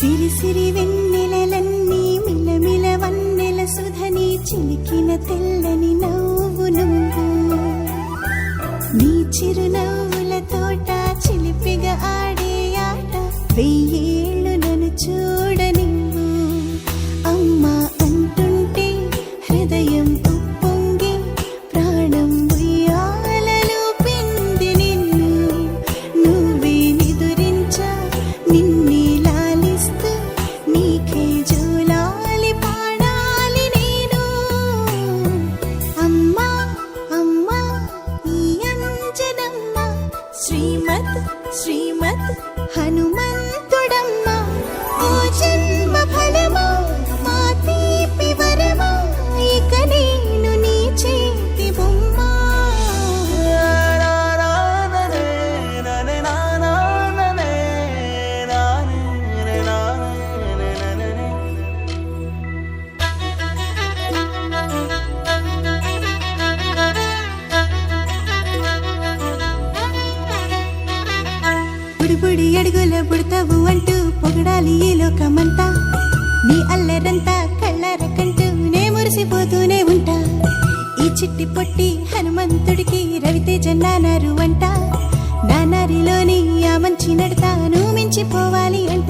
సిరి సిరి వెన్నెలలన్నీ మిలమిల వన్నెల సుధని చిలికిన తెల్లని నవ్వు నువ్వు నీ చిరునవ్వుల తోట చిలిపిగా ఆడే ఆట వెయ్యేళ్ళు నన్ను చూడనివ్వు అమ్మా అంటుంటే హృదయం ఉప్పొంగి ప్రాణం ఉయ్యాలలో పిండి నిన్ను నువ్వే నిదురించా నిన్నే లాలిస్తూ నీకే జోలాలి పాడాలి నేను అమ్మా అమ్మా ఈ అంజనమ్మ శ్రీమత్ శ్రీమత్ హనుమంతుడమ్మ ఓ జన్మ ఫలమా మా తీపి వరమా ఇక నేను నీ చేతి బొమ్మ బుడి అడుగుల పుడతావు అంటూ పొగడాలి ఈ లోకమంతా నీ అల్లరంతా కళ్ళారకంటూ నే మురిసిపోతూనే ఉంటా ఈ చిట్టి పొట్టి హనుమంతుడికి రవితేజ నానారు అంట నానారిలోని ఆ మంచి నడతాను మించిపోవాలి అంట